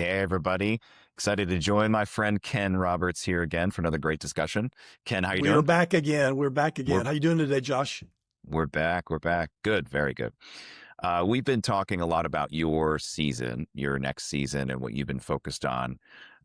Hey, everybody. Excited to join my friend Ken Roberts here again for another great discussion. Ken, how you We are doing? back again. We're back We're again. How you doing today, Josh? we're back. We're back. Good, very good. We've been talking a lot about your season, your next season, and what you've been focused on.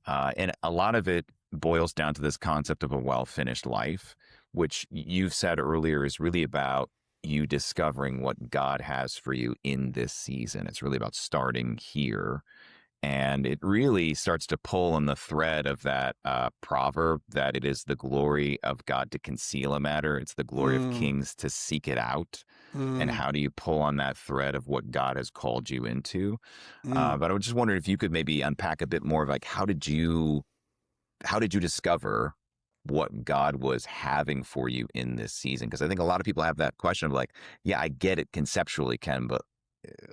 And a lot of it boils down to this concept of a well-finished life, which you've said earlier is really about you discovering what God has for you in this season. It's really about starting here. And it really starts to pull on the thread of that proverb that it is the glory of God to conceal a matter. It's the glory of Mm, kings to seek it out. And mm, how do you pull on that thread of what God has called you into? mm. But I was just wondering if you could maybe unpack a bit more of like how did you discover what God was having for you in this season? Because I think a lot of people have that question of like, yeah, I get it conceptually, Ken, but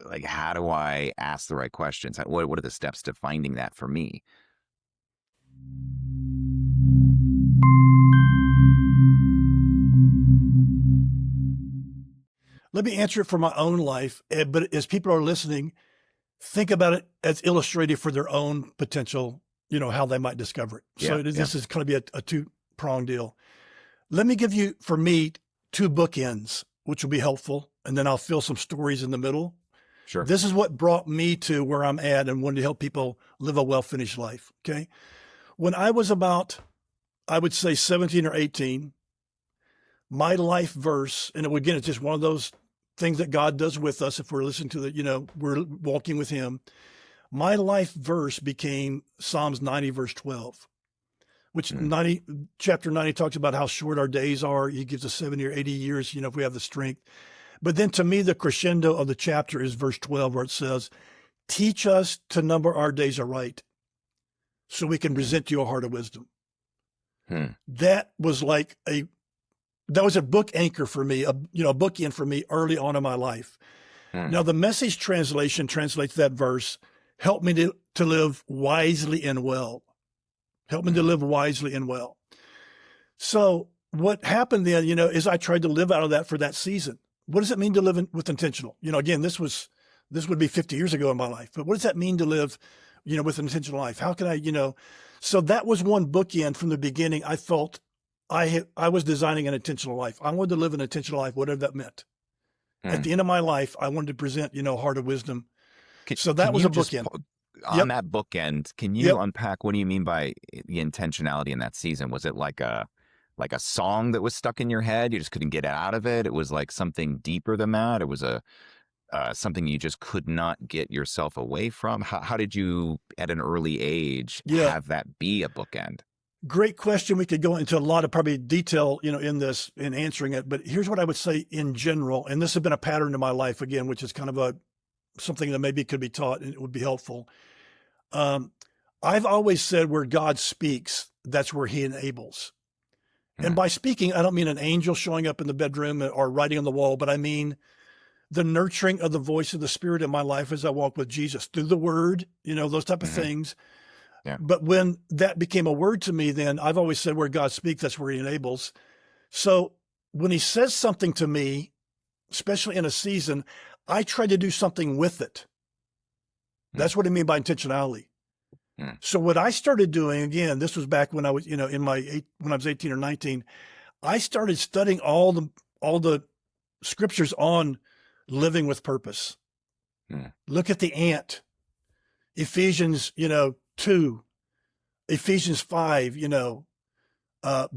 like, how do I ask the right questions? What are the steps to finding that for me? Let me answer it for my own life, but as people are listening, think about it as illustrative for their own potential, how they might discover it. Yeah, So yeah, this is going to be a two-pronged deal. Let me give you, for me, two bookends, which will be helpful, and then I'll fill some stories in the middle. sure. This is what brought me to where I'm at and wanted to help people live a well-finished life, okay? When I was about, I would say 17 or 18, my life verse, and again, it's just one of those things that God does with us if we're listening to the, we're walking with Him. My life verse became Psalms 90, verse 12, which Mm, chapter 90 talks about how short our days are. He gives us 70 or 80 years, if we have the strength. But then to me, the crescendo of the chapter is verse 12, where it says, teach us to number our days aright so we can mm, present to you a heart of wisdom. mm, That was like that was a book anchor for me, a bookend for me early on in my life. mm, Now, the Message translation translates that verse, help me to live wisely and well. Help me to mm, live wisely and well. So what happened then, is I tried to live out of that for that season. What does it mean to live with intentional? Again, this would be 50 years ago in my life, but what does that mean to live, with an intentional life? How can I. So that was one bookend from the beginning. I felt I was designing an intentional life. I wanted to live an intentional life, whatever that meant. At mm. the end of my life, I wanted to present, heart of wisdom. Can, So that can was you a just bookend. on Yep. that bookend? Can you Yep. unpack what do you mean by the intentionality in that season? Was it like a song that was stuck in your head? You just couldn't get out of it. It was like something deeper than that. It was a something you just could not get yourself away from? How did you, at an early age, Yeah. have that be a bookend? Great question. We could go into a lot of probably detail, in answering it. But here's what I would say in general, and this has been a pattern in my life again, which is kind of something that maybe could be taught and it would be helpful. Um, I've always said where God speaks, that's where He enables. And Hmm, by speaking, I don't mean an angel showing up in the bedroom or writing on the wall, but I mean the nurturing of the voice of the Spirit in my life as I walk with Jesus through the Word, those type of hmm, things. yeah. But when that became a word to me, then I've always said where God speaks, that's where He enables. So when He says something to me, especially in a season, I try to do something with it. Hmm, That's what I mean by intentionality. hmm, So what I started doing, again, this was back when I was, when I was 18 or 19, I started studying all the scriptures on living with purpose. hmm, Look at the ant, Ephesians, 2, Ephesians 5,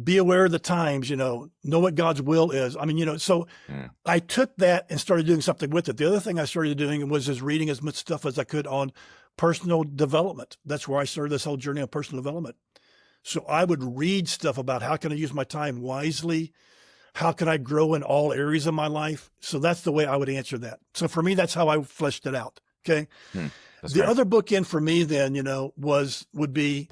be aware of the times, know what God's will is. I mean, so hmm, I took that and started doing something with it. The other thing I started doing was just reading as much stuff as I could on personal development. That's where I started this whole journey on personal development. So I would read stuff about how can I use my time wisely? How can I grow in all areas of my life? So that's the way I would answer that. So for me, that's how I fleshed it out. Okay. hmm. That's The great. other bookend for me then, would be,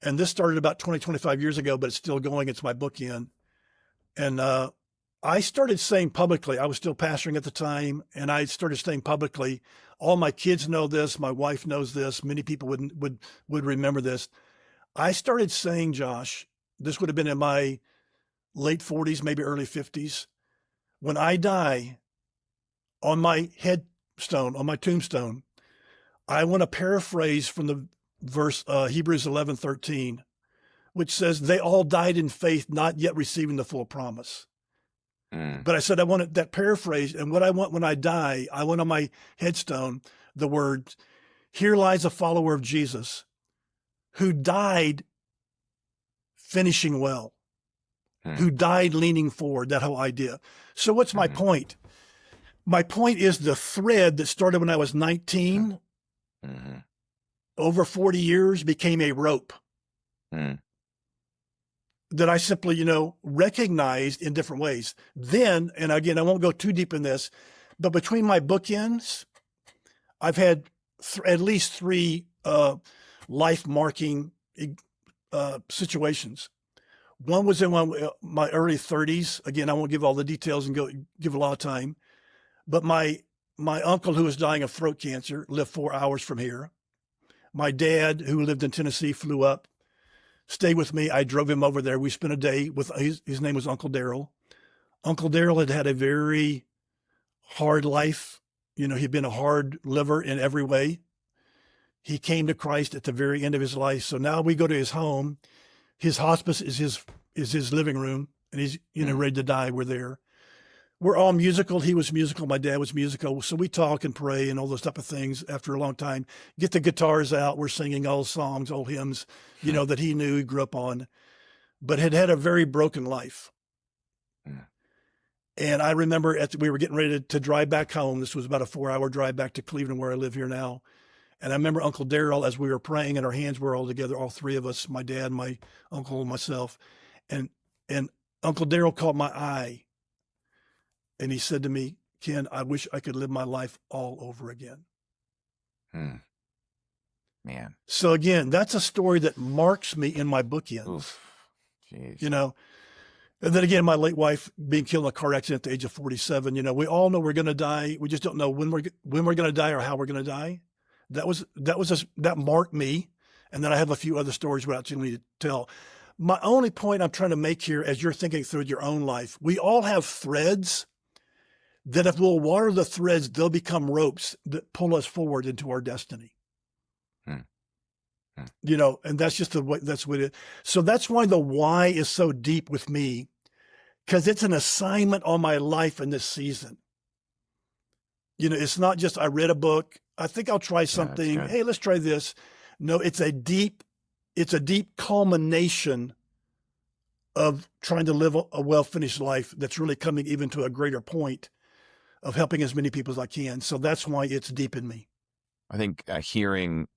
and this started about 20, 25 years ago, but it's still going. It's my bookend. And I started saying publicly, I was still pastoring at the time, and I started saying publicly, all my kids know this, my wife knows this, many people would remember this. I started saying, Josh, this would have been in my late 40s, maybe early 50s. When I die, on my headstone, on my tombstone, I want to paraphrase from the verse Hebrews 11:13, which says they all died in faith, not yet receiving the full promise. Mm. But I said I wanted that paraphrase, and what I want when I die, I want on my headstone the words, "Here lies a follower of Jesus who died finishing well, who died leaning forward," that whole idea. So what's my point? My point is the thread that started when I was 19, over 40 years, became a rope that I simply, recognized in different ways. Then, and again, I won't go too deep in this, but between my bookends, I've had at least three life-marking situations. One was in my early 30s. Again, I won't give all the details and give a lot of time. But my uncle, who was dying of throat cancer, lived 4 hours from here. My dad, who lived in Tennessee, flew up, stayed with me. I drove him over there. We spent a day with his name was Uncle Daryl. Uncle Daryl had a very hard life. He'd been a hard liver in every way. He came to Christ at the very end of his life. So now we go to his home. His hospice is his living room, and he's ready to die. We're there. We're all musical. He was musical. My dad was musical. So we talk and pray and all those type of things after a long time. Get the guitars out. We're singing old songs, old hymns, that he knew, he grew up on, but had a very broken life. And I remember we were getting ready to drive back home. This was about a 4-hour drive back to Cleveland, where I live here now. And I remember Uncle Daryl, as we were praying and our hands were all together, all three of us, my dad, my uncle, and myself. And Uncle Daryl caught my eye. And he said to me, "Ken, I wish I could live my life all over again." Man. So again, that's a story that marks me in my bookends. Oof. Jeez. And then again, my late wife being killed in a car accident at the age of 47. We all know we're going to die. We just don't know when we're going to die or how we're going to die. That marked me. And then I have a few other stories we actually need to tell. My only point I'm trying to make here, as you're thinking through your own life, we all have threads that if we'll water the threads, they'll become ropes that pull us forward into our destiny. And that's just that's what it is. So that's why the why is so deep with me, because it's an assignment on my life in this season. It's not just I read a book, I think I'll try something. Hey, let's try this. No, it's a deep culmination of trying to live a well-finished life that's really coming even to a greater point of helping as many people as I can. So that's why it's deep in me. I think hearing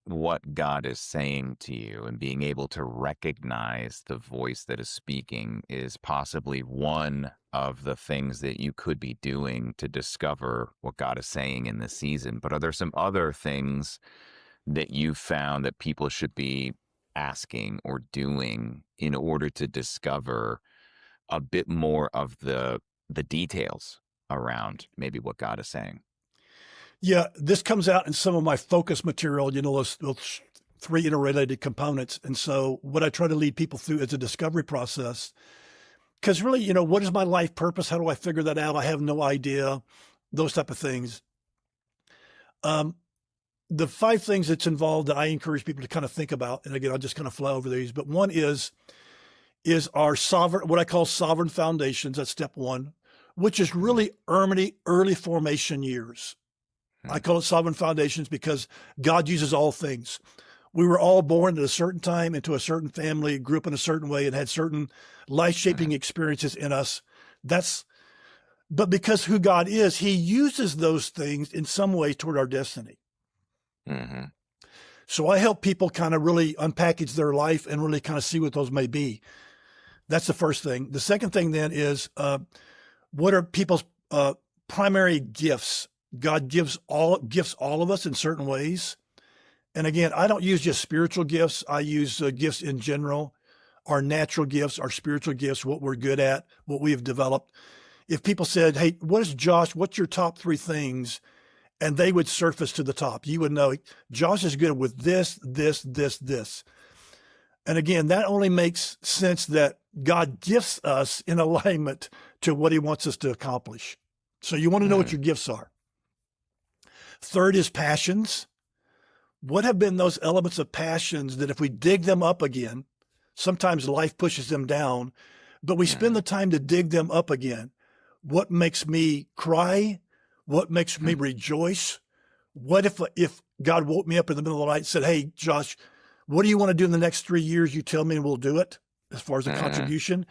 what God is saying to you and being able to recognize the voice that is speaking is possibly one of the things that you could be doing to discover what God is saying in this season. But are there some other things that you found that people should be asking or doing in order to discover a bit more of the details around maybe what God is saying? Yeah, this comes out in some of my focus material, those three interrelated components. And so what I try to lead people through is a discovery process. Because really, what is my life purpose? How do I figure that out? I have no idea. Those type of things. The 5 things that's involved that I encourage people to kind of think about, and again, I'll just kind of fly over these, but one is our sovereign, what I call sovereign foundations. That's step 1, which is really early formation years. I call it sovereign foundations because God uses all things. We were all born at a certain time into a certain family, grew up in a certain way, and had certain life-shaping experiences in us. But because who God is, he uses those things in some way toward our destiny. So I help people kind of really unpackage their life and really kind of see what those may be. That's the first thing. The second thing then is what are people's primary gifts? God gives all of us in certain ways. And again, I don't use just spiritual gifts. I use gifts in general, our natural gifts, our spiritual gifts, what we're good at, what we have developed. If people said, "Hey, what's your top 3 things?" And they would surface to the top, you would know Josh is good with this, this, this, this. And again, that only makes sense that God gifts us in alignment to what he wants us to accomplish. So you want to know what your gifts are. Third is passions. What have been those elements of passions that if we dig them up again, sometimes life pushes them down, but we spend the Mhm. time to dig them up again? What makes me cry? What makes me rejoice? What if God woke me up in the middle of the night and said, "Hey, Josh, what do you want to do in the next 3 years? You tell me and we'll do it," as far as a Mhm. contribution?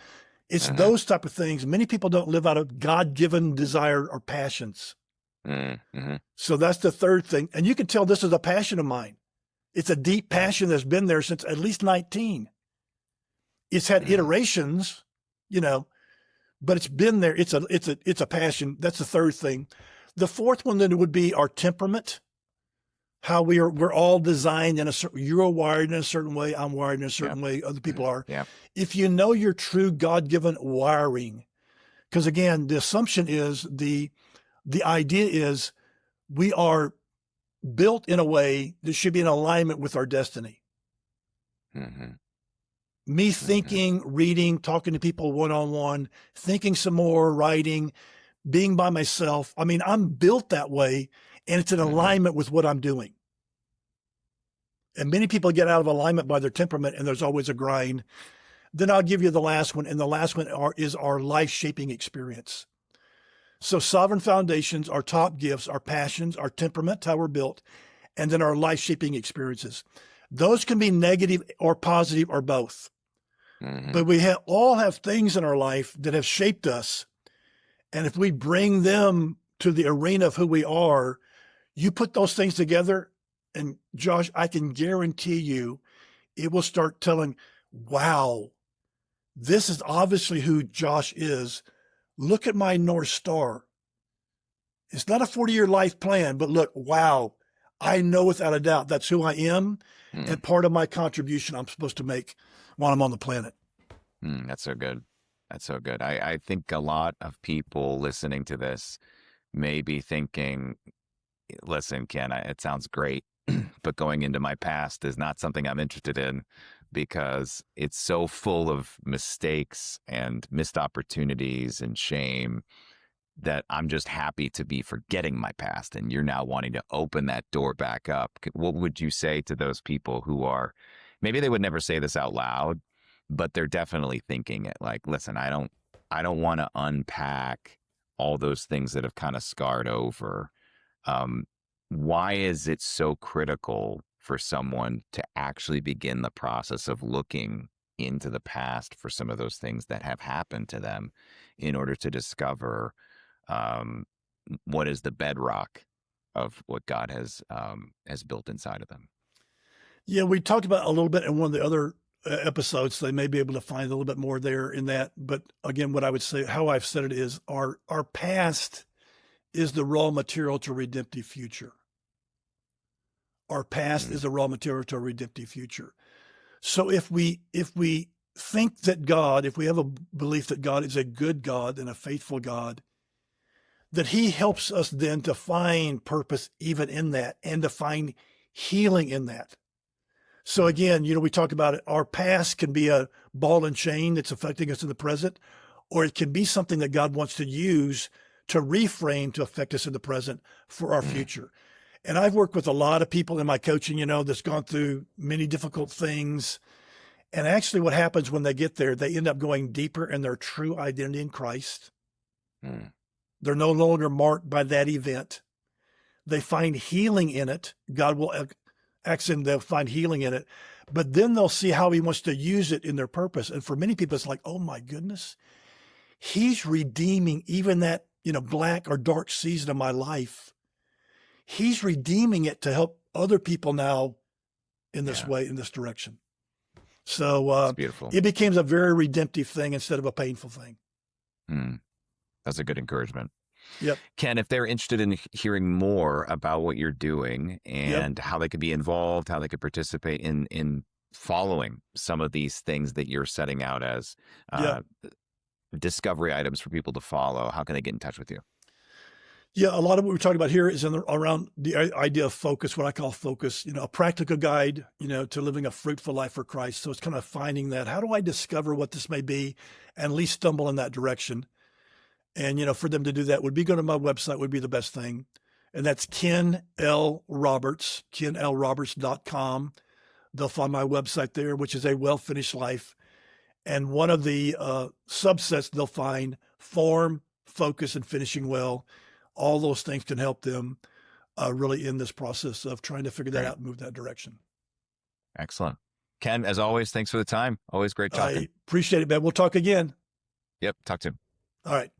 It's Mhm. those type of things. Many people don't live out of God-given desire or passions. Mhm. Mhm. So that's the third thing. And you can tell this is a passion of mine. It's a deep Yeah. passion that's been there since at least 19. It's had Mhm. iterations, you know, but it's been there. It's a passion. That's the third thing. The fourth one then would be our temperament. How we're all designed in a certain, you're wired in a certain way, I'm wired in a Yep. certain way, other people Mhm. are. Yep. If you know your true God-given wiring, because again, the assumption is the idea is we are built in a way that should be in alignment with our destiny. Mhm. Me Mhm. thinking, reading, talking to people one on one, thinking some more, writing, being by myself. I mean, I'm built that way and it's in Mhm. alignment with what I'm doing. And many people get out of alignment by their temperament and there's always a grind. Then I'll give you the last one. And the last one is our life shaping experience. So, sovereign foundations, our top gifts, our passions, our temperament, how we're built, and then our life shaping experiences. Those can be negative or positive or both. Mhm. But we all have things in our life that have shaped us. And if we bring them to the arena of who we are, you put those things together, and Josh, I can guarantee you it will start telling, wow, this is obviously who Josh is. Look at my North Star. It's not a 40-year life plan, but look, wow, I know without a doubt that's who I am Mhm. and part of my contribution I'm supposed to make while I'm on the planet. That's so good. That's so good. I think a lot of people listening to this may be thinking, listen, Ken, it sounds great, but going into my past is not something I'm interested in because it's so full of mistakes and missed opportunities and shame that I'm just happy to be forgetting my past. And you're now wanting to open that door back up. What would you say to those people who are, maybe they would never say this out loud, but they're definitely thinking it like, listen, I don't want to unpack all those things that have kind of scarred over. um, why is it so critical for someone to actually begin the process of looking into the past for some of those things that have happened to them in order to discover um, what is the bedrock of what God has built inside of them? Yeah, we talked about a little bit in one of the other episodes. So they may be able to find a little bit more there in that. But again, what I would say, how I've said it is our past is the raw material to a redemptive future. Our past Mm, is the raw material to a redemptive future. So if we think that God, if we have a belief that God is a good God and a faithful God, that He helps us then to find purpose even in that and to find healing in that. So mm, again, we talk about it. Our past can be a ball and chain that's affecting us in the present, or it can be something that God wants to use to reframe to affect us in the present for our mm, future. And I've worked with a lot of people in my coaching, that's gone through many difficult things. And actually, what happens when they get there, they end up going deeper in their true identity in Christ. mm. They're no longer marked by that event. They find healing in it. God will accent, they'll find healing in it. But then they'll see how He wants to use it in their purpose. And for many people, it's like, oh my goodness, He's redeeming even that, black or dark season of my life. He's redeeming it to help other people now in this Yeah, way, in this direction. So it's beautiful. it becomes a very redemptive thing instead of a painful thing. Mm, that's a good encouragement. Yep. Ken, if they're interested in hearing more about what you're doing Yep. and how they could be involved, how they could participate in following some of these things that you're setting out as Yep. uh, discovery items for people to follow, how can they get in touch with you? Yeah. A lot of what we're talking about here is around the idea of focus, what I call focus, a practical guide, to living a fruitful life for Christ. So it's kind of finding that. How do I discover what this may be and at least stumble in that direction? And, for them to do that would be go to my website would be the best thing. and that's Ken L. Roberts, kenlroberts.com. They'll find my website there, which is A Well Finished Life. And one of the subsets they'll find form, focus, and finishing well. All those things can help them really in this process of trying to figure that Great. out and move that direction. Excellent. Ken, as always, thanks for the time. Always great talking. I appreciate it, man. We'll talk again. Yep. Talk to you. All right.